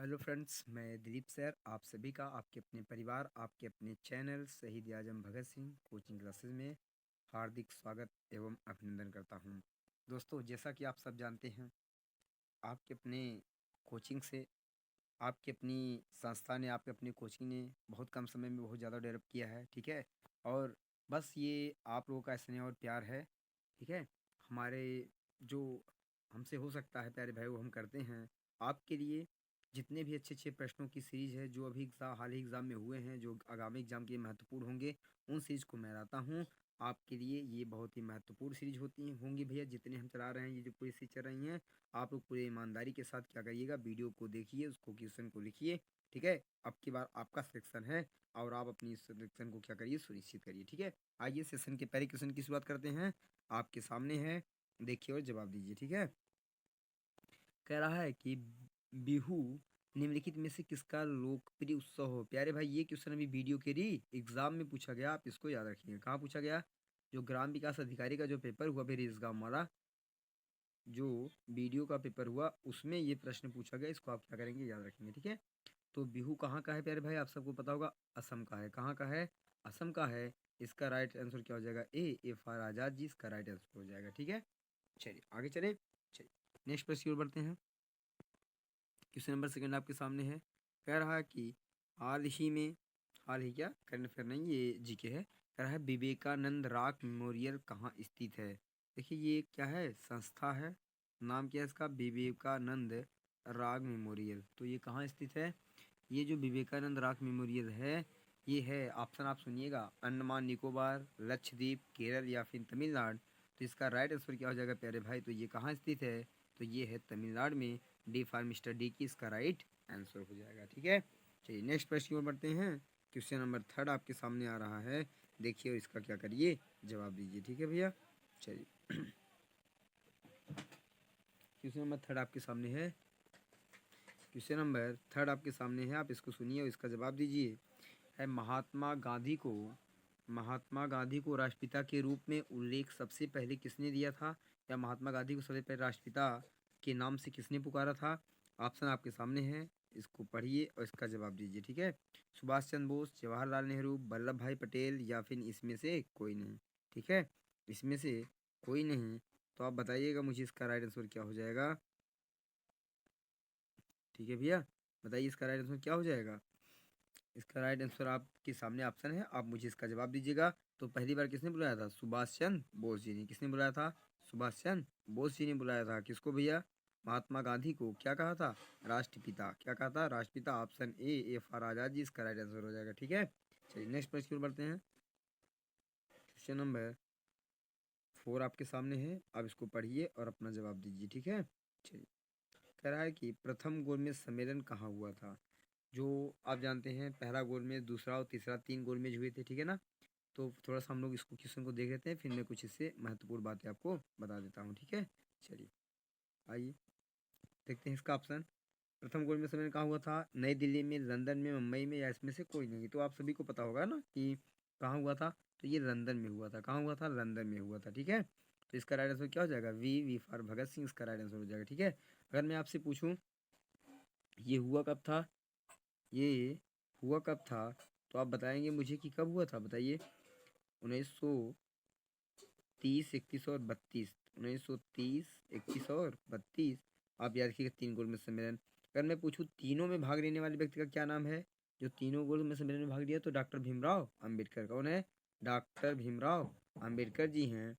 Hello friends, मैं Dilip sir आप सभी का आपके अपने परिवार आपके अपने चैनल शहीद आजम भगत सिंह कोचिंग क्लासेस में हार्दिक स्वागत एवं अभिनंदन करता हूं। दोस्तों, जैसा कि आप सब जानते हैं, आपके अपने कोचिंग से आपकी अपनी संस्था ने आपके अपनी कोचिंग ने बहुत कम समय में बहुत ज़्यादा डेवलप किया है। ठीक है। और बस ये आप लोगों का स्नेह और प्यार है। ठीक है। हमारे जो हमसे हो सकता है प्यारे भाई, वो हम करते हैं आपके लिए। जितने भी अच्छे अच्छे प्रश्नों की सीरीज है जो अभी हाल ही एग्ज़ाम में हुए हैं, जो आगामी एग्ज़ाम के लिए महत्वपूर्ण होंगे, उन सीरीज को मैं लाता हूँ आपके लिए। ये बहुत ही महत्वपूर्ण सीरीज होंगी भैया। जितने हम चला रहे हैं, ये जो पूरी सीरीज चल रही हैं, आप लोग पूरी ईमानदारी के साथ क्या करिएगा, वीडियो को देखिए, उसको क्वेश्चन को लिखिए। ठीक है। अब की बार आपका सिलेक्शन है और आप अपनी सिलेक्शन को क्या करिए, सुनिश्चित करिए। ठीक है। आइए सेशन के पहले क्वेश्चन की शुरुआत करते हैं। आपके सामने है, देखिए और जवाब दीजिए। ठीक है। कह रहा है कि बिहू निम्नलिखित में से किसका लोकप्रिय उत्सव हो। प्यारे भाई, ये क्वेश्चन अभी वीडियो के री एग्जाम में पूछा गया, आप इसको याद रखिए। कहाँ पूछा गया? जो ग्राम विकास अधिकारी का जो पेपर हुआ फिर इस गाँव वाला, जो वीडियो का पेपर हुआ, उसमें ये प्रश्न पूछा गया। इसको आप क्या करेंगे, याद रखेंगे। ठीक है। तो बिहू कहाँ का है प्यारे भाई, आप सबको पता होगा, असम का है। कहाँ का है? असम का है। इसका राइट आंसर क्या हो जाएगा? ए फॉर आजाद जी, इसका राइट आंसर हो जाएगा। ठीक है। चलिए आगे चले। चलिए नेक्स्ट प्रश्न की ओर बढ़ते हैं। क्वेश्चन नंबर सेकंड आपके सामने है। कह रहा है कि हाल ही में, हाल ही क्या करंट अफेयर नहीं, ये जीके है। कह रहा है विवेकानंद रॉक मेमोरियल कहाँ स्थित है। देखिए ये क्या है, संस्था है। नाम क्या है इसका? Vivekananda rock memorial. तो ये कहाँ स्थित है? ये जो विवेकानंद रॉक मेमोरियल है, ये है, ऑप्शन आप सुनिएगा, अंडमान निकोबार, लक्षद्वीप, केरल या फिर तमिलनाडु। तो इसका राइट आंसर क्या हो जाएगा प्यारे भाई? तो ये कहाँ स्थित है? तो ये है तमिलनाडु में। डी फॉर मिस्टर डी की इसका राइट आंसर हो जाएगा। ठीक है। चलिए नेक्स्ट प्रश्न की ओर बढ़ते हैं। क्वेश्चन नंबर थर्ड आपके सामने आ रहा है, देखिए और इसका क्या करिए, जवाब दीजिए। ठीक है भैया। चलिए क्वेश्चन नंबर थर्ड आपके सामने है। क्वेश्चन नंबर थर्ड आपके सामने है, आप इसको सुनिए और इसका जवाब दीजिए। है महात्मा गांधी को राष्ट्रपिता के रूप में उल्लेख सबसे पहले किसने दिया था, या महात्मा गांधी को सबसे पहले राष्ट्रपिता के नाम से किसने पुकारा था? ऑप्शन आपके सामने है, इसको पढ़िए और इसका जवाब दीजिए। ठीक है। सुभाष चंद्र बोस, जवाहरलाल नेहरू, वल्लभ भाई पटेल या फिर इसमें से कोई नहीं। ठीक है। इसमें से कोई नहीं। तो आप बताइएगा मुझे इसका राइट आंसर क्या हो जाएगा। ठीक है भैया, बताइए इसका राइट आंसर क्या हो जाएगा। इसका राइट आंसर आपके सामने ऑप्शन है, आप मुझे इसका जवाब दीजिएगा। तो पहली बार किसने बुलाया था? सुभाष चंद्र बोस जी ने। किसने बुलाया था? सुभाष चंद्र बोस जी ने बुलाया था। किसको भैया? महात्मा गांधी को। क्या कहा था? राष्ट्रपिता। क्या कहा था? राष्ट्रपिता। Option A for Azad ji, इसका राइट आंसर हो जाएगा। ठीक है। चलिए नेक्स्ट प्रश्न की ओर बढ़ते हैं। क्वेश्चन नंबर फोर आपके सामने है, आप इसको पढ़िए और अपना जवाब दीजिए। ठीक है। चलिए कह रहा है कि प्रथम गोलमेज सम्मेलन कहाँ हुआ था। जो आप जानते हैं, पहला गोलमेज, दूसरा और तीसरा, 3 गोलमेज हुए थे। ठीक है ना। तो थोड़ा सा हम लोग इसको क्वेश्चन को देख लेते हैं, फिर मैं कुछ इससे महत्वपूर्ण बातें आपको बता देता हूँ। ठीक है। चलिए आइए देखते हैं इसका ऑप्शन। प्रथम गोलमेज सम्मेलन कहाँ हुआ था? नई दिल्ली में, लंदन में, मुंबई में, या इसमें से कोई नहीं। तो आप सभी को पता होगा ना कि कहाँ हुआ था। तो ये लंदन में हुआ था। कहाँ हुआ था? लंदन में हुआ था। ठीक है। तो इसका राइट आंसर क्या हो जाएगा? वी फॉर भगत सिंह, इसका राइट आंसर हो जाएगा। ठीक है। अगर मैं आपसे पूछूं ये हुआ कब था, ये हुआ कब था, तो आप बताएंगे मुझे कि कब हुआ था, बताइए। 1930, 31 और 32। 1930, 31 और 32। आप याद रखिएगा, 3 गोल में सम्मेलन। अगर मैं पूछूं तीनों में भाग लेने वाले व्यक्ति का क्या नाम है, जो तीनों गोल में सम्मेलन में भाग लिया, तो डॉक्टर भीमराव अंबेडकर। कौन है? डॉक्टर भीमराव अंबेडकर जी हैं।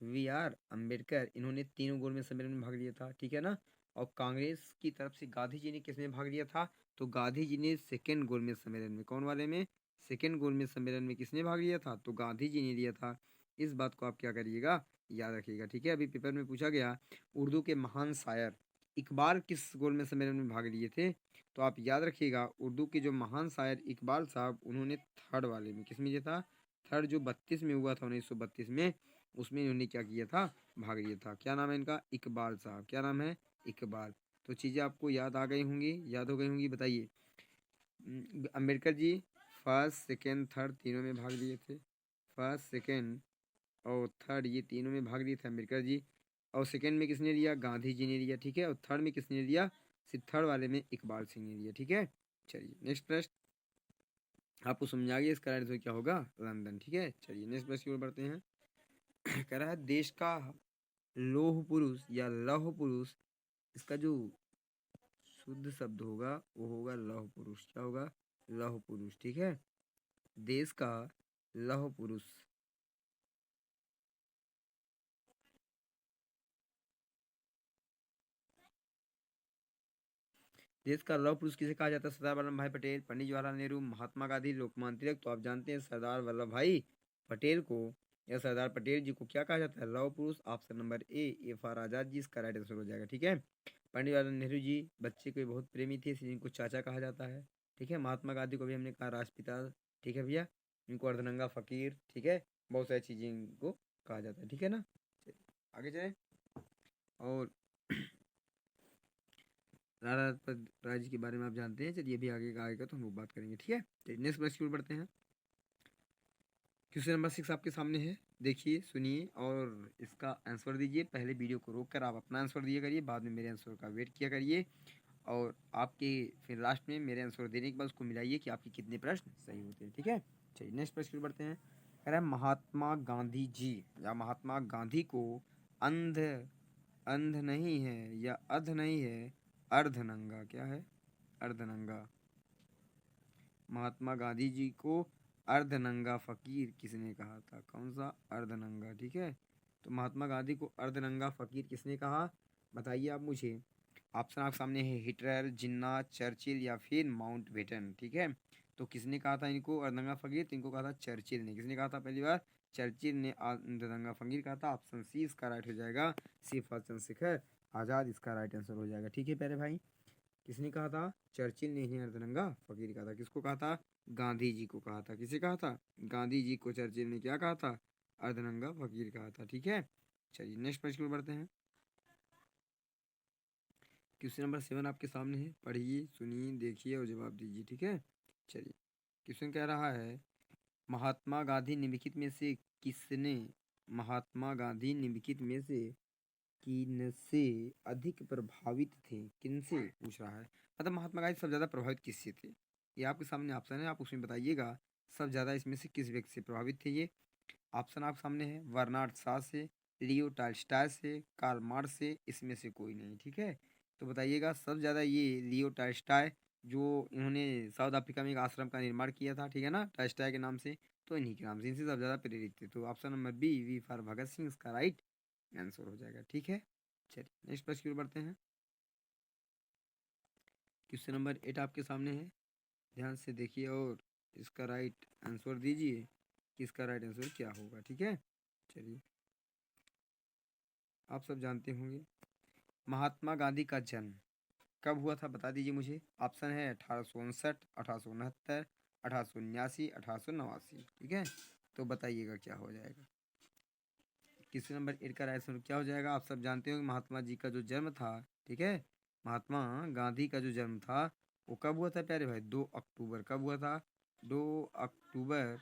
वी आर अम्बेडकर, इन्होंने तीनों गोल में सम्मेलन में भाग लिया था। ठीक है ना। और कांग्रेस की तरफ से गांधी जी ने किसमें भाग लिया था? तो गांधी जी ने सेकेंड गोलमेज सम्मेलन में। कौन वाले में? सेकेंड गोलमेज सम्मेलन में किसने भाग लिया था? तो गांधी जी ने लिया था। इस बात को आप क्या करिएगा, याद रखिएगा। ठीक है। अभी पेपर में पूछा गया, उर्दू के महान शायर इकबाल किस गोलमेज सम्मेलन में भाग लिए थे। तो आप याद रखिएगा, उर्दू के जो महान शायर इकबाल साहब, उन्होंने थर्ड वाले में, किसमें लिया था? थर्ड, जो 32 में हुआ था, 1932 में, उसमें इन्होंने क्या किया था? भाग लिया था। क्या नाम है इनका? इकबाल साहब। क्या नाम है? इकबाल। तो चीज़ें आपको याद आ गई होंगी, याद हो गई होंगी, बताइए। Ambedkar ji first, second, third तीनों में भाग लिए थे। फर्स्ट, सेकेंड और थर्ड, ये तीनों में भाग लिए थे अम्बेडकर जी। और सेकेंड में किसने लिया? गांधी जी ने लिया। ठीक है। और थर्ड में किसने लिया? सिर्फ थर्ड वाले में इकबाल सिंह ने दिया। ठीक है, चलिए नेक्स्ट प्रश्न आपको समझ आ गया, इसका राइट आंसर क्या होगा? लंदन। ठीक है, चलिए नेक्स्ट प्रश्न की ओर बढ़ते हैं। कह रहा है देश का लौह पुरुष या लौह पुरुष, इसका जो शुद्ध शब्द होगा वो होगा लौह पुरुष। क्या होगा? लौह पुरुष। ठीक है, देश का लौह पुरुष, देश का लौह पुरुष किसे कहा जाता है? सरदार वल्लभ भाई पटेल, पंडित जवाहरलाल नेहरू, महात्मा गांधी, लोकमान्य तिलक। तो आप जानते हैं सरदार वल्लभ भाई पटेल को या सरदार पटेल जी को क्या कहा जाता है? लौह पुरुष। Option number A for Azad ji इसका राइट आंसर हो जाएगा। ठीक है, पंडित जवाहरलाल नेहरू जी बच्चे के बहुत प्रेमी थे, इसलिए इनको चाचा कहा जाता है। ठीक है, महात्मा गांधी को भी हमने कहा राष्ट्रपिता। ठीक है भैया, इनको अर्धनंगा फकीर। ठीक है, बहुत सारी चीजें इनको कहा जाता है। ठीक है ना, चलिए आगे चले। और राणा लक्ष्मण राय जी के बारे में आप जानते हैं। चलिए अभी आगे का आएगा तो हम लोग बात करेंगे। ठीक है, चलिए नेक्स्ट प्रश्न की ओर बढ़ते हैं। क्वेश्चन नंबर 6 आपके सामने है, देखिए सुनिए और इसका आंसर दीजिए। पहले वीडियो को रोक कर आप अपना आंसर दिया करिए, बाद में मेरे आंसर का वेट किया करिए, और आपके फिर लास्ट में मेरे आंसर देने के बाद उसको मिलाइए कि आपके कितने प्रश्न सही होते हैं। ठीक है, चलिए नेक्स्ट प्रश्न की ओर बढ़ते हैं। कह रहा है महात्मा गांधी जी या महात्मा गांधी को अंध अंध नहीं है या अध नहीं है, अर्धनंगा क्या है? अर्धनंगा। महात्मा गांधी जी को अर्धनंगा फकीर किसने कहा था? कौन सा? अर्धनंगा। ठीक है, तो महात्मा गांधी को अर्धनंगा फकीर किसने कहा? बताइए आप मुझे। ऑप्शन आपके सामने है, हिटलर, जिन्ना, चर्चिल या फिर माउंट बेटन। ठीक है, तो किसने कहा था इनको अर्धनंगा फकीर? तो इनको कहा था चर्चिल ने। किसने कहा था पहली बार? चर्चिल ने अर्धनंगा फकीर कहा था। ऑप्शन सी इसका राइट हो जाएगा, सी फॉर चंद्रशेखर आजाद इसका राइट आंसर हो जाएगा। ठीक है प्यारे भाई, किसने कहा था? चर्चिल ने ही अर्धनंगा फकीर कहा था। किसको कहा था? गांधी जी को कहा था। किसे कहा था? गांधी जी को चर्चिल ने क्या कहा था? अर्धनंगा फकीर कहा था। ठीक है, चलिए नेक्स्ट प्रश्न में बढ़ते हैं। क्वेश्चन नंबर 7 आपके सामने है, पढ़िए सुनिए देखिए और जवाब दीजिए। ठीक है, चलिए क्वेश्चन कह रहा है महात्मा गांधी निम्नलिखित में से किसने महात्मा गांधी निम्नलिखित में से किनसे अधिक प्रभावित थे? किनसे पूछ रहा है, मतलब महात्मा गांधी सबसे ज्यादा प्रभावित किससे थे? ये आपके सामने ऑप्शन है, आप उसमें बताइएगा सब ज्यादा इसमें से किस व्यक्ति से प्रभावित थे। ये ऑप्शन आपके सामने है, बर्नार्ड शॉ से, लियो टॉल्स्टॉय से, कार्ल मार्क्स से, इसमें से कोई नहीं। ठीक है, तो बताइएगा सब ज्यादा ये लियो टॉल्स्टॉय, जो इन्होंने साउथ अफ्रीका में एक आश्रम का निर्माण किया था। ठीक है ना, टॉल्स्टॉय के नाम से, तो इन्हीं के नाम से इनसे सब ज्यादा प्रेरित थे। तो option number B V for Bhagat Singh इसका राइट आंसर हो जाएगा। ठीक है, चलिए नेक्स्ट प्रश्न की ओर बढ़ते हैं। क्वेश्चन नंबर 8 आपके सामने है, ध्यान से देखिए और इसका राइट आंसर दीजिए कि इसका राइट आंसर क्या होगा। ठीक है, चलिए आप सब जानते होंगे महात्मा गांधी का जन्म कब हुआ था, बता दीजिए मुझे। ऑप्शन है 1859, 1869, 1879, 1889। ठीक है, तो बताइएगा क्या हो जाएगा। क्वेश्चन नंबर 8 का राइट आंसर क्या हो जाएगा? आप सब जानते हो कि महात्मा जी का जो जन्म था, ठीक है, महात्मा गांधी का जो जन्म था वो कब हुआ था प्यारे भाई? 2 अक्टूबर। कब हुआ था? 2 अक्टूबर,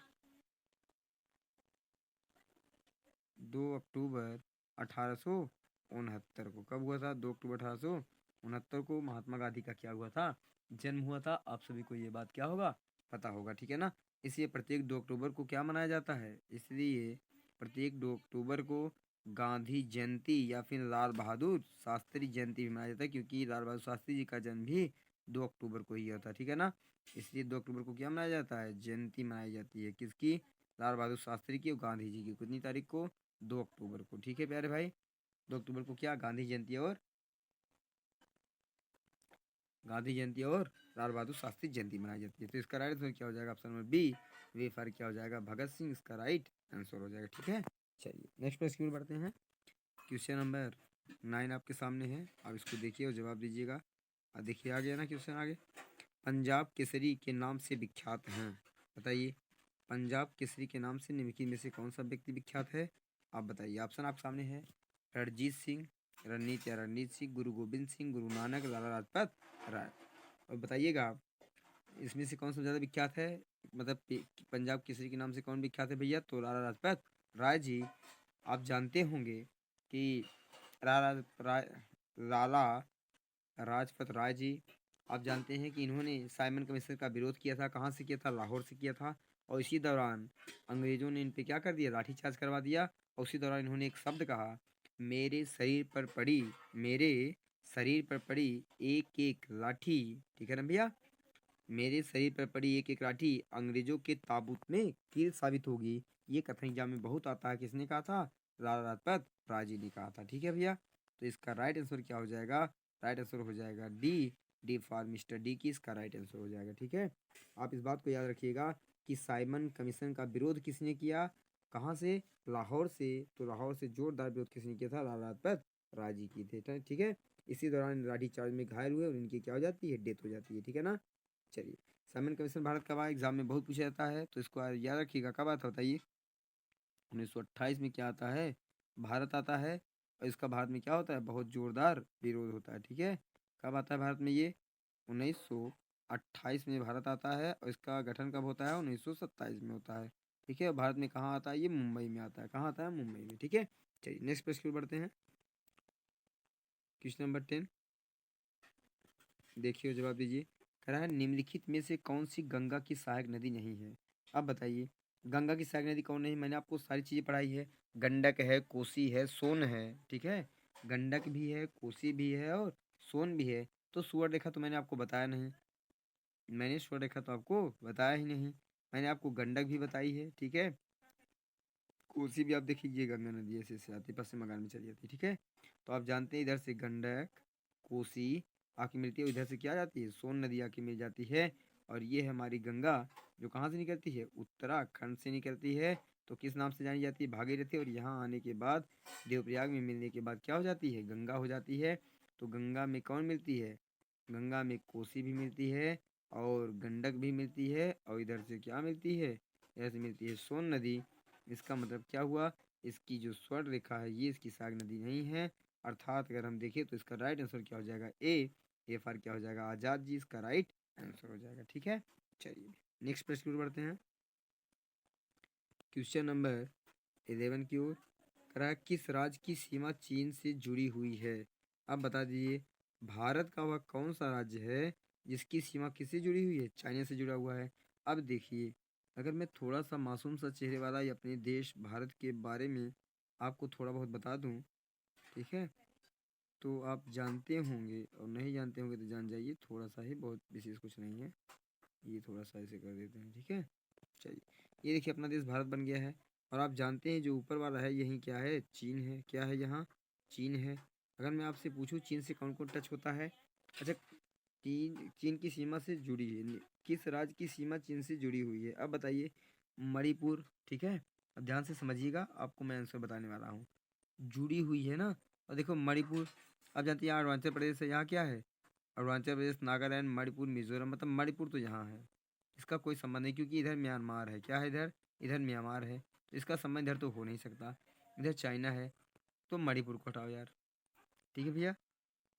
2 अक्टूबर 1869 को। कब हुआ था? 2 अक्टूबर 1869 को महात्मा गांधी का क्या हुआ था? जन्म हुआ था। आप सभी को ये बात क्या होगा? पता होगा। ठीक है ना, इसलिए प्रत्येक 2 अक्टूबर को क्या मनाया जाता है? इसलिए प्रत्येक 2 अक्टूबर को गांधी जयंती या फिर लाल बहादुर शास्त्री जयंती भी मनाया जाता है, क्योंकि लाल बहादुर शास्त्री जी का जन्म भी 2 अक्टूबर को ही हुआ था। ठीक है ना, इसलिए 2 अक्टूबर को क्या मनाया जाता है? जयंती मनाई जाती है। किसकी? लाल बहादुर शास्त्री की और गांधी जी की। कितनी तारीख को? 2 अक्टूबर को। ठीक है प्यारे भाई, 2 अक्टूबर को क्या गांधी जयंती और लाल बहादुर शास्त्री जयंती मनाई जाती है। तो इसका राइट आंसर क्या हो जाएगा? ऑप्शन नंबर बी वे फॉर क्या हो जाएगा? भगत सिंह इसका राइट आंसर हो जाएगा। ठीक है, चलिए नेक्स्ट प्रश्न की ओर बढ़ते हैं। क्वेश्चन नंबर 9 आपके सामने है, आप इसको देखिए और जवाब दीजिएगा। देखिए आ गया ना क्वेश्चन आगे। पंजाब केसरी के नाम से विख्यात हैं, बताइए पंजाब केसरी के नाम से निम्नलिखित में से कौन सा व्यक्ति विख्यात है? आप बताइए। ऑप्शन आपके सामने है, रणजीत सिंह, रणनीत या रणजीत सिंह, गुरु गोविंद सिंह, गुरु नानक, लाला लाजपत राय। और बताइएगा आप इसमें से कौन सा ज़्यादा विख्यात है, मतलब पंजाब केसरी के नाम से कौन विख्यात है भैया? तो लाला लाजपत राय जी। आप जानते होंगे कि लाला राजपत राय जी। आप जानते हैं कि इन्होंने साइमन कमीशन का विरोध किया था, कहाँ से किया था, लाहौर से किया था। और इसी दौरान अंग्रेजों ने इन पे क्या कर दिया, लाठीचार्ज करवा दिया। और उसी दौरान इन्होंने एक शब्द कहा, मेरे शरीर पर पड़ी, मेरे शरीर पर पड़ी एक एक लाठी, ठीक है ना भैया, मेरे शरीर पर पड़ी एक एक लाठी अंग्रेजों के ताबूत में कील साबित होगी। ये कथन एग्जाम में बहुत आता है। किसने कहा था, लाला लाजपत राय जी ने कहा था। ठीक है भैया, तो इसका राइट आंसर क्या हो जाएगा, राइट आंसर हो जाएगा D, D for mister D की इसका राइट आंसर हो जाएगा। ठीक है, आप इस बात को याद रखिएगा कि साइमन कमीशन का विरोध किसने किया, कहाँ से, लाहौर से। तो लाहौर से जोरदार विरोध किसने किया था, लाला लाजपत राय जी की थे। ठीक है, इसी दौरान लाठीचार्ज में घायल हुए और इनकी क्या हो जाती है, डेथ हो जाती है। ठीक है ना। चलिए, साइमन कमीशन भारत कब आया, एग्जाम में बहुत पूछा जाता है, तो इसको याद रखिएगा। कब आता बताइए, 1928 में क्या आता है, भारत आता है। और इसका भारत में क्या होता है, बहुत जोरदार विरोध होता है। ठीक है, कब आता है भारत में ये, 1928 में भारत आता है। और इसका गठन कब होता है, 1927 में होता है। ठीक है, भारत में कहाँ आता है, ये मुंबई में आता है। कहाँ आता है, मुंबई में। ठीक है, चलिए नेक्स्ट प्रश्न की ओर बढ़ते हैं। क्वेश्चन नंबर 10 देखिए, जवाब दीजिए। कह रहा है, निम्नलिखित में से कौन सी गंगा की सहायक नदी नहीं है। अब बताइए, गंगा की सहायक नदी कौन नहीं, मैंने आपको सारी चीज़ें पढ़ाई है। गंडक है, कोसी है, सोन है। ठीक है, गंडक भी है, कोसी भी है और सोन भी है। तो सुवर्णरेखा तो मैंने आपको बताया नहीं, मैंने सुवर्णरेखा तो आपको बताया ही नहीं। मैंने आपको गंडक भी बताई है। ठीक है, कोसी भी आप देखिए, ये गंगा नदी ऐसे से आती है, पश्चिम बंगाल में चली जाती है। ठीक है, तो आप जानते हैं इधर से गंडक, कोसी आके मिलती है, इधर से क्या जाती है, सोन नदी आके मिल जाती है। और ये है हमारी गंगा, जो कहाँ से निकलती है, उत्तराखंड से निकलती है। तो किस नाम से जानी जाती है, भागीरथी। और यहाँ आने के बाद देवप्रयाग में मिलने के बाद क्या हो जाती है, गंगा हो जाती है। तो गंगा में कौन मिलती है, गंगा में कोसी भी मिलती है और गंडक भी मिलती है। और इधर से क्या मिलती है, इधर से मिलती है सोन नदी। इसका मतलब क्या हुआ, इसकी जो स्वर्ण रेखा है ये इसकी सहायक नदी नहीं है। अर्थात अगर हम देखें तो इसका राइट आंसर क्या हो जाएगा, ए फॉर क्या हो जाएगा, आजाद जी, इसका राइट आंसर हो जाएगा। ठीक है, चलिए नेक्स्ट प्रश्न की ओर बढ़ते हैं। क्वेश्चन नंबर 11 की ओर। कह है, किस राज्य की सीमा चीन से जुड़ी हुई है। अब बता दीजिए, भारत का वह कौन सा राज्य है जिसकी सीमा किससे जुड़ी हुई है, चाइना से जुड़ा हुआ है। अब देखिए, अगर मैं थोड़ा सा मासूम सा चेहरे वाला या अपने देश भारत के बारे में आपको थोड़ा बहुत बता दूं, ठीक है, तो आप जानते होंगे और नहीं जानते होंगे तो जान जाइए, थोड़ा सा ही, बहुत विशेष कुछ नहीं है। ये थोड़ा सा ऐसे कर देते हैं। ठीक है, चलिए, ये देखिए अपना देश भारत बन गया है। और आप जानते हैं जो ऊपर वाला है यही क्या है, चीन है। क्या है यहाँ, चीन है। अगर मैं आपसे पूछूं चीन से कौन कौन टच होता है, अच्छा, चीन, चीन की सीमा से जुड़ी है, किस राज्य की सीमा चीन से जुड़ी हुई है, अब बताइए, मणिपुर। ठीक है, अब ध्यान से समझिएगा, आपको मैं आंसर बताने वाला हूँ। जुड़ी हुई है ना, और देखो मणिपुर, आप जानते हैं यहाँ अरुणाचल प्रदेश है, यहाँ क्या है, अरुणाचल प्रदेश, नागालैंड, मणिपुर, मिजोरम, मतलब मणिपुर तो यहाँ है। इसका कोई संबंध नहीं, क्योंकि इधर म्यांमार है। क्या है इधर, इधर म्यांमार है, तो इसका संबंध इधर तो हो नहीं सकता। इधर चाइना है, तो मणिपुर को हटाओ यार। ठीक है भैया,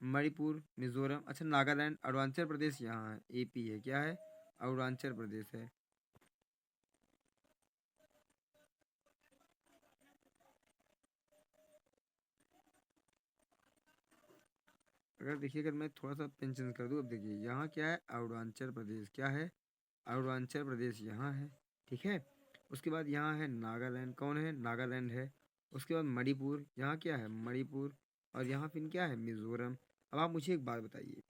मणिपुर, मिजोरम, अच्छा नागालैंड, अरुणाचल प्रदेश यहाँ है, एपी है। क्या है, अरुणाचल प्रदेश है। अगर देखिए, अगर मैं थोड़ा सा पेन चेंज कर दूँ, अब देखिए यहाँ क्या है, अरुणाचल प्रदेश। क्या है, अरुणाचल प्रदेश यहाँ है। ठीक है, उसके बाद यहाँ है नागालैंड, कौन है, नागालैंड है। उसके बाद मणिपुर, यहाँ क्या है, मणिपुर। और यहाँ फिर क्या है, मिजोरम। अब आप मुझे एक बात बताइए,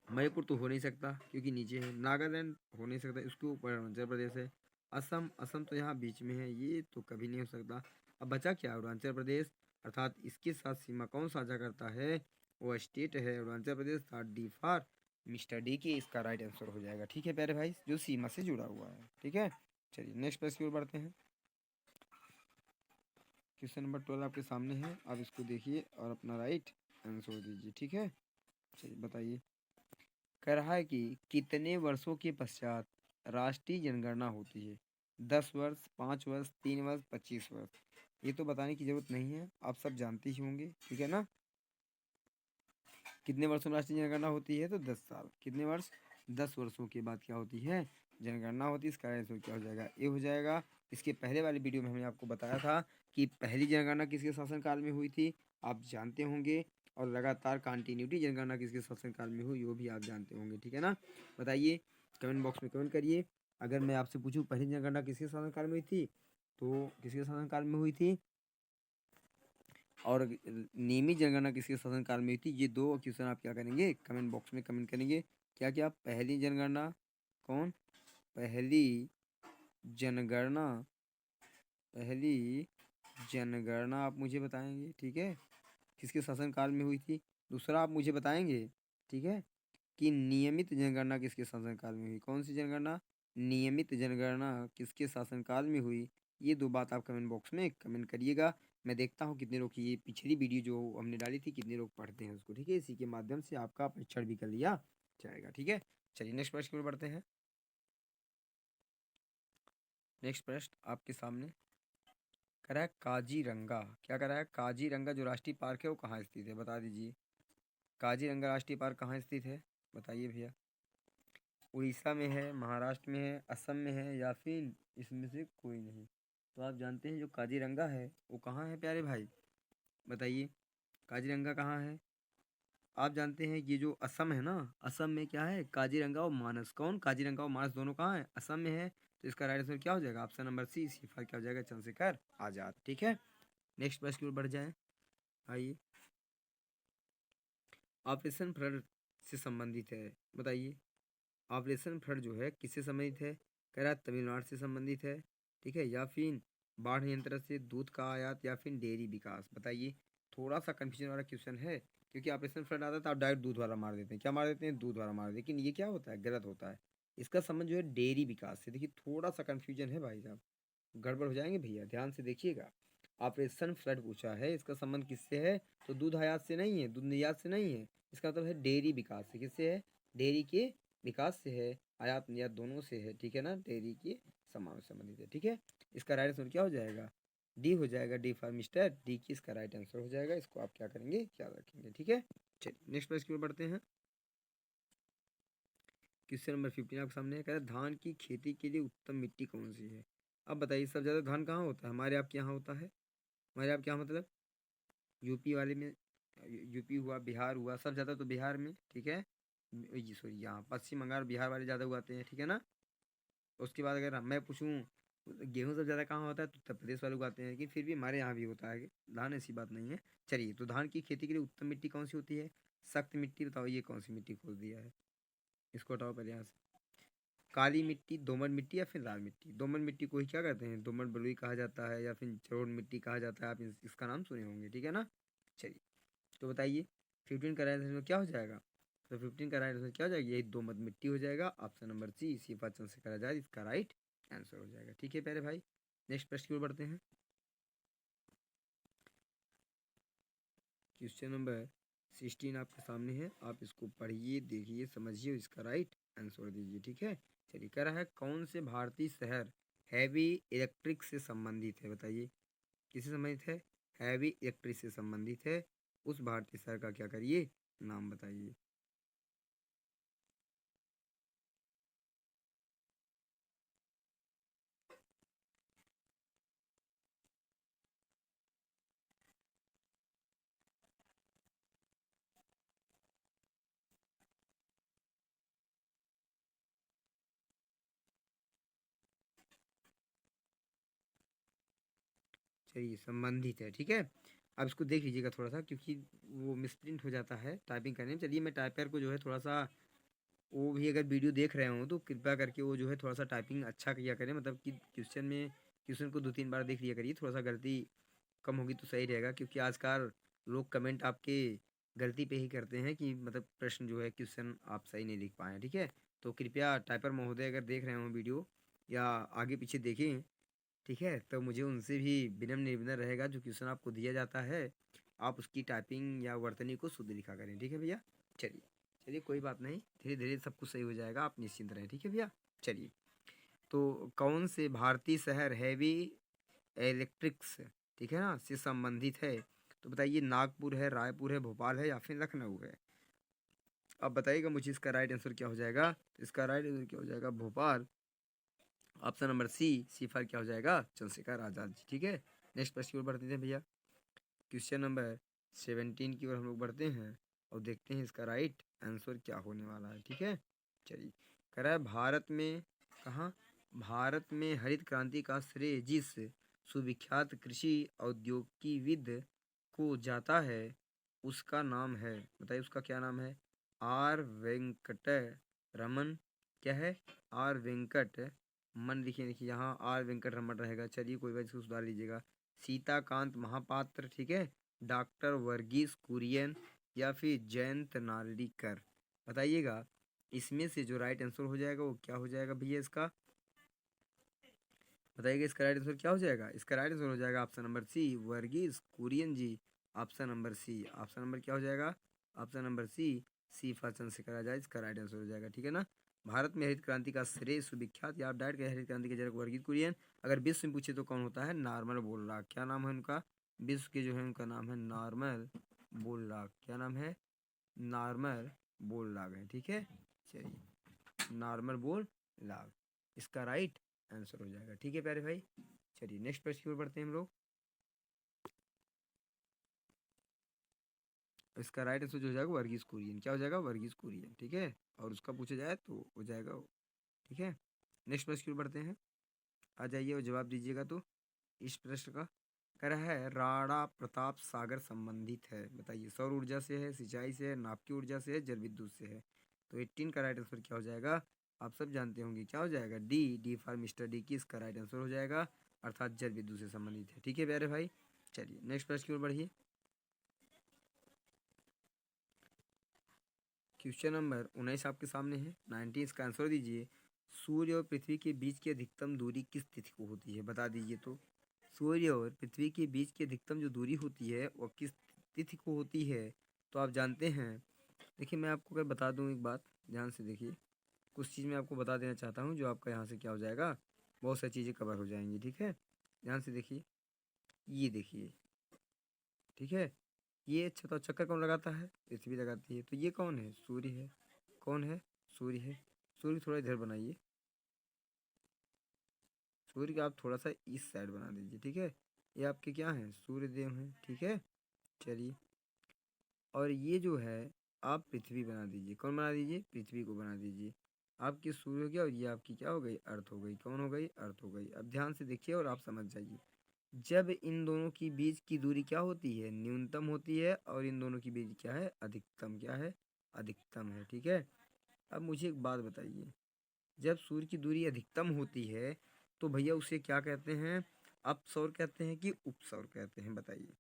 मणिपुर तो हो नहीं सकता क्योंकि नीचे है, नागालैंड हो नहीं सकता, इसके ऊपर अरुणाचल प्रदेश है। असम, असम तो यहाँ बीच में है, ये तो कभी नहीं हो सकता। अब बचा क्या, अरुणाचल प्रदेश। अर्थात इसके साथ सीमा कौन साझा करता है, वो स्टेट है अरुणाचल प्रदेश। था डी फॉर मिस्टर डी की इसका राइट आंसर हो जाएगा। ठीक है प्यारे भाई, जो सीमा से जुड़ा हुआ है। ठीक है, चलिए नेक्स्ट प्रश्न की ओर बढ़ते हैं। क्वेश्चन नंबर 12 आपके सामने है, आप इसको देखिए और अपना राइट आंसर दीजिए। ठीक है, चलिए बताइए। कह रहा है कि कितने वर्षों के पश्चात राष्ट्रीय जनगणना होती है, 10 वर्ष, 5 वर्ष, 3 वर्ष, 25 वर्ष। ये तो बताने की जरूरत नहीं है, आप सब जानते ही होंगे। ठीक है ना, कितने वर्षों में राष्ट्रीय जनगणना होती है, तो 10 साल। कितने वर्ष, 10 वर्षों के बाद क्या होती है, जनगणना होती है। इसका आंसर क्या हो जाएगा, ए हो जाएगा। इसके पहले वाली वीडियो में हमने आपको बताया था कि पहली जनगणना किसके शासनकाल में हुई थी, आप जानते होंगे, और लगातार कंटिन्यूटी जनगणना किसके शासनकाल में हुई, वो भी आप जानते होंगे, ठीक है ना। बताइए, कमेंट बॉक्स में कमेंट करिए। अगर मैं आपसे पूछूं पहली जनगणना किसके शासनकाल में हुई थी, तो किसके शासनकाल में हुई थी, और नियमित जनगणना किसके शासनकाल में हुई थी, ये दो क्वेश्चन आप क्या करेंगे, कमेंट बॉक्स में कमेंट करेंगे। क्या क्या, पहली जनगणना कौन, पहली जनगणना, पहली जनगणना आप मुझे बताएंगे, ठीक है, किसके शासनकाल में हुई थी। दूसरा आप मुझे बताएंगे, ठीक है, कि नियमित जनगणना किसके शासनकाल में हुई, कौन सी जनगणना, नियमित जनगणना किसके शासनकाल में हुई। ये दो बात आप कमेंट बॉक्स में कमेंट करिएगा। मैं देखता हूँ कितने लोग की ये पिछली वीडियो जो हमने डाली थी कितने लोग पढ़ते हैं उसको, ठीक है। इसी के माध्यम से आपका परीक्षण भी कर लिया जाएगा, ठीक है। चलिए नेक्स्ट प्रश्न की ओर बढ़ते हैं। नेक्स्ट प्रश्न आपके सामने कह रहा है काजीरंगा, क्या कह रहा है, काजीरंगा जो राष्ट्रीय पार्क है वो कहाँ स्थित है, बता दीजिए। काजीरंगा राष्ट्रीय पार्क कहाँ स्थित है, बताइए भैया। उड़ीसा में है, महाराष्ट्र में है, असम में है, या फिर इसमें से कोई नहीं। तो आप जानते हैं जो काजीरंगा है वो कहाँ है प्यारे भाई, बताइए। काजीरंगा कहाँ है, आप जानते हैं ये जो असम है ना, असम में क्या है, काजीरंगा और मानस, कौन, काजीरंगा और मानस दोनों कहाँ है, असम में है। तो इसका राइट आंसर क्या हो जाएगा, ऑप्शन नंबर सी, सिफर क्या हो जाएगा, चंद्रशेखर आजाद, ठीक है। नेक्स्ट प्रश्न की ओर बढ़ जाए, आइए। ऑपरेशन फ्लड से संबंधित है, बताइए। ऑपरेशन फ्लड जो है किससे संबंधित है, कह रहा है तमिलनाडु से संबंधित है, ठीक है, या फिर बाढ़ नियंत्रण से, दूध का आयात, या फिर डेयरी विकास, बताइए। थोड़ा सा कंफ्यूजन वाला क्वेश्चन है, क्योंकि ऑपरेशन फ्लड आता है तो आप डायरेक्ट दूध वाला मार देते हैं, क्या मार देते हैं, दूध वाला मार देते हैं, लेकिन ये क्या होता है, गलत होता है। इसका संबंध जो है डेयरी विकास से, देखिए थोड़ा सा कंफ्यूजन है भाई साहब, गड़बड़ हो जाएंगे भैया, ध्यान से देखिएगा। ऑपरेशन फ्लड पूछा है, इसका संबंध किससे है, तो दूध आयात से नहीं है, दूध निर्यात से नहीं है, इसका मतलब है डेयरी विकास से, किससे है, डेयरी के विकास से है, आयात निर्यात दोनों से है, ठीक है ना, डेयरी के समान संबंधित है, ठीक है। इसका राइट आंसर क्या हो जाएगा, डी हो जाएगा, डी फॉर मिस्टर, डी की इसका राइट आंसर हो जाएगा, इसको आप क्या करेंगे, याद रखेंगे, ठीक है। चलिए नेक्स्ट प्रश्न की ओर बढ़ते हैं। क्वेश्चन नंबर 15 आपके सामने है, कह रहा है धान की खेती के लिए उत्तम मिट्टी कौन सी है। अब बताइए, सबसे ज़्यादा धान कहाँ होता है, हमारे आपके यहाँ होता है, हमारे आपके यहाँ मतलब यूपी वाले में, यूपी हुआ, बिहार हुआ, सब ज़्यादा तो बिहार में, ठीक है, ये सॉरी यहाँ पश्चिम बंगाल बिहार वाले ज़्यादा उगाते हैं, ठीक है ना। उसके बाद अगर मैं पूछूँ गेहूँ सब ज़्यादा कहाँ होता है, तो उत्तर प्रदेश वाले उगाते हैं, लेकिन फिर भी हमारे यहाँ भी होता है धान, ऐसी बात नहीं है। चलिए, तो धान की खेती के लिए उत्तम मिट्टी कौन सी होती है, सख्त मिट्टी, बताओ ये कौन सी मिट्टी खोल दिया है, इसको हटाओ पहले यहाँ से। काली मिट्टी, दोमट मिट्टी, या फिर लाल मिट्टी, दोमट मिट्टी को ही क्या कहते हैं, दोमट बलुई कहा जाता है, या फिर जलोढ़ मिट्टी कहा जाता है, आप इसका नाम सुने होंगे, ठीक है ना। चलिए, तो बताइए 15 का राइट आंसर क्या हो जाएगा, तो 15 का राइट आंसर क्या हो जाएगा, यही दोमट मिट्टी हो जाएगा, ऑप्शन नंबर सी, सिफा चंद्रशेखर आजाद इसका राइट आंसर हो जाएगा, ठीक है प्यारे भाई। नेक्स्ट प्रश्न की ओर बढ़ते हैं। क्वेश्चन नंबर 16 आपके सामने है, आप इसको पढ़िए, देखिए, समझिए, इसका राइट आंसर दीजिए, ठीक है। चलिए, कह रहा है कौन से भारतीय शहर हैवी इलेक्ट्रिक से संबंधित है, बताइए, किससे संबंधित है, हैवी इलेक्ट्रिक से संबंधित है, उस भारतीय शहर का क्या करिए, नाम बताइए। चलिए, संबंधित है, ठीक है। अब इसको देख लीजिएगा थोड़ा सा, क्योंकि वो मिसप्रिंट हो जाता है टाइपिंग करने में। चलिए, मैं टाइपर को जो है थोड़ा सा, वो भी अगर वीडियो देख रहे हो तो कृपया करके वो जो है थोड़ा सा टाइपिंग अच्छा किया करें, मतलब कि क्वेश्चन को 2-3 बार देख लिया करिए, थोड़ा सा गलती कम होगी तो सही रहेगा, क्योंकि आजकल लोग कमेंट आपके गलती पे ही करते हैं, कि मतलब प्रश्न जो है क्वेश्चन आप सही नहीं लिख पाए हैं, ठीक है। तो कृपया टाइपर महोदय अगर देख रहे हो वीडियो या आगे पीछे देखें, ठीक है, तो मुझे उनसे भी विनम्र निवेदन रहेगा, जो क्वेश्चन आपको दिया जाता है आप उसकी टाइपिंग या वर्तनी को शुद्ध लिखा करें, ठीक है भैया। चलिए, चलिए कोई बात नहीं, धीरे धीरे सब कुछ सही हो जाएगा, आप निश्चिंत रहें, ठीक है भैया। चलिए, तो कौन से भारतीय शहर हैवी इलेक्ट्रिक्स, ठीक है ना, से संबंधित है, तो बताइए, नागपुर है, रायपुर है, भोपाल है, या फिर लखनऊ है। अब बताइएगा मुझे इसका राइट आंसर क्या हो जाएगा, तो इसका राइट आंसर क्या हो जाएगा, भोपाल, ऑप्शन नंबर सी, सिफर क्या हो जाएगा, चंद्रशेखर आजाद जी, ठीक है। नेक्स्ट प्रश्न की ओर बढ़ते हैं भैया। क्वेश्चन नंबर 17 की ओर हम लोग बढ़ते हैं और देखते हैं इसका राइट आंसर क्या होने वाला है। ठीक है, चलिए। कह रहा है भारत में, कहाँ, भारत में हरित क्रांति का श्रेय जिस सुविख्यात कृषि औद्योगिकविद को जाता है उसका नाम है, बताइए उसका क्या नाम है। आर वेंकट रमन, क्या है, आर वेंकट मन, लिखिए देखिए यहाँ आर वेंकट रमन रहेगा, चलिए कोई बात, इसको सुधार लीजिएगा। सीताकांत महापात्र, ठीक है, डॉक्टर वर्गीस कुरियन, या फिर जयंत नार्लिकर। बताइएगा इसमें से जो राइट आंसर हो जाएगा वो क्या हो जाएगा भैया इसका, बताइएगा इसका राइट आंसर क्या हो जाएगा। इसका राइट आंसर हो जाएगा option number C, Verghese Kurien ji. Option number C, option number क्या हो जाएगा, option number C, C for Chandrashekhar Azad इसका राइट आंसर हो जाएगा। ठीक है ना। भारत में हरित क्रांति का श्रेय सुविख्यात, या आप डायरेक्ट कहें हरित क्रांति के जनक वर्गीस कुरियन। अगर विश्व में पूछे तो कौन होता है, नॉर्मल बोलराग, क्या नाम है उनका, विश्व के जो है उनका नाम है नॉर्मल बोलराग, क्या नाम है, नॉर्मल बोलराग है। ठीक है, चलिए नॉर्मल बोलराग इसका राइट आंसर हो जाएगा। ठीक है प्यारे भाई, चलिए नेक्स्ट प्रश्न की ओर बढ़ते हैं हम लोग। इसका राइट आंसर जो हो जाएगा वर्गीस कुरियन, क्या हो जाएगा, वर्गीस कुरियन। ठीक है, और उसका पूछा जाए तो हो जाएगा वो। ठीक है, नेक्स्ट प्रश्न की ओर बढ़ते हैं, आ जाइए और जवाब दीजिएगा। तो इस प्रश्न का कह रहा है राणा प्रताप सागर संबंधित है, बताइए सौर ऊर्जा से है, सिंचाई से है, नाभिकीय ऊर्जा से है, जल विद्युत से है। तो 18 का राइट आंसर क्या हो जाएगा, आप सब जानते होंगे क्या हो जाएगा, D, D for mister D की इसका राइट आंसर हो जाएगा, अर्थात जल विद्युत से संबंधित है। ठीक है प्यारे भाई, चलिए नेक्स्ट प्रश्न की ओर बढ़िए। क्वेश्चन नंबर 19 आपके सामने है, 19 इसका आंसर दीजिए। सूर्य और पृथ्वी के बीच की अधिकतम दूरी किस तिथि को होती है, बता दीजिए। तो सूर्य और पृथ्वी के बीच की अधिकतम जो दूरी होती है वह किस तिथि को होती है, तो आप जानते हैं। देखिए मैं आपको अगर बता दूं एक बात, ध्यान से देखिए, कुछ चीज़ मैं आपको बता देना चाहता हूँ जो आपका यहाँ से क्या हो जाएगा, बहुत सारी चीज़ें कवर हो जाएंगी। ठीक है, ध्यान से देखिए, ये देखिए, ठीक है, ये छता चक्कर कौन लगाता है, पृथ्वी लगाती है। तो ये कौन है, सूर्य है, कौन है, सूर्य है। सूर्य थोड़ा इधर बनाइए, सूर्य का आप थोड़ा सा इस साइड बना दीजिए। ठीक है, ये आपके क्या हैं, सूर्य देव हैं। ठीक है, चलिए, और ये जो है आप पृथ्वी बना दीजिए, कौन बना दीजिए, पृथ्वी को बना दीजिए। आपकी सूर्य हो गया और ये आपकी क्या हो गई, अर्थ हो गई, कौन हो गई, अर्थ हो गई। अब ध्यान से देखिए और आप समझ जाइए, जब इन दोनों की बीच की दूरी क्या होती है, न्यूनतम होती है, और इन दोनों की बीच क्या है, अधिकतम, क्या है, अधिकतम है। ठीक है, अब मुझे एक बात बताइए, जब सूर्य की दूरी अधिकतम होती है तो भैया उसे क्या कहते हैं, अपसौर कहते हैं कि उपसौर कहते हैं, बताइए।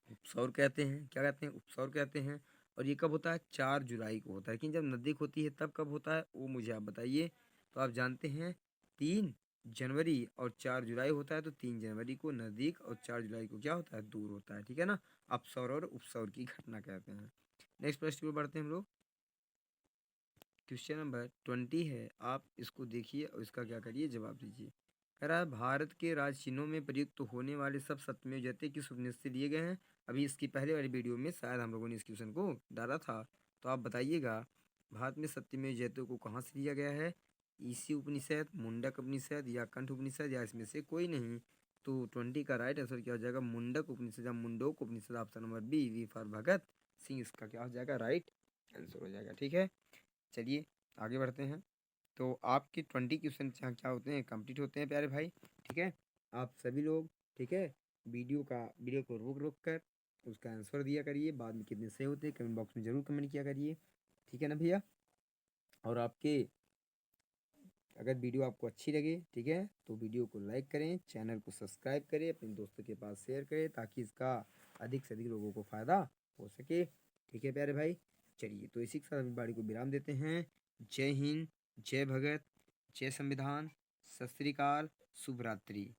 उपसौर कहते हैं, क्या कहते हैं, उपसौर कहते हैं। और ये कब होता है, 4 जुलाई को होता है, लेकिन जब नज़दीक होती है तब कब होता है वो मुझे आप बताइए। तो आप जानते हैं 3 जनवरी, और 4 जुलाई होता है, तो 3 जनवरी को नज़दीक और 4 जुलाई को क्या होता है, दूर होता है। ठीक है ना, अपसौर और उपसौर की घटना कहते हैं। नेक्स्ट प्रश्न की ओर बढ़ते हैं हम लोग। क्वेश्चन नंबर 20 है, आप इसको देखिए और इसका क्या करिए, जवाब दीजिए। कह रहा है भारत के राज चिन्हों में प्रयुक्त होने वाले सब सत्यमेव जयते किस उपनिषद से लिए गए हैं। अभी इसकी पहले वाली वीडियो में शायद हम लोगों ने इस क्वेश्चन को डाला था, तो आप बताइएगा भारत में सत्यमेव जयते को कहाँ से लिया गया है, इसी उपनिषद, मुंडक उपनिषद, या कंठ उपनिषद, या इसमें से कोई नहीं। तो 20 का राइट आंसर क्या हो जाएगा, मुंडक उपनिषद या Mundok Upanishad, option number B, V for Bhagat Singh इसका क्या हो जाएगा, राइट आंसर हो जाएगा। ठीक है, चलिए आगे बढ़ते हैं। तो आपके 20 क्वेश्चन क्या होते हैं, कंप्लीट होते हैं प्यारे भाई। ठीक है, आप सभी लोग, ठीक है, वीडियो को रोक रोक कर उसका आंसर दिया करिए, बाद में कितने सही होते हैं कमेंट बॉक्स में ज़रूर कमेंट किया करिए। ठीक है ना भैया, और आपके अगर वीडियो आपको अच्छी लगे, ठीक है, तो वीडियो को लाइक करें, चैनल को सब्सक्राइब करें, अपने दोस्तों के पास शेयर करें, ताकि इसका अधिक से अधिक लोगों को फ़ायदा हो सके। ठीक है प्यारे भाई, चलिए तो इसी के साथ अपनी बाड़ी को विराम देते हैं। जय हिंद, जय भगत, जय संविधान, सत श्री अकाल, शुभ रात्रि।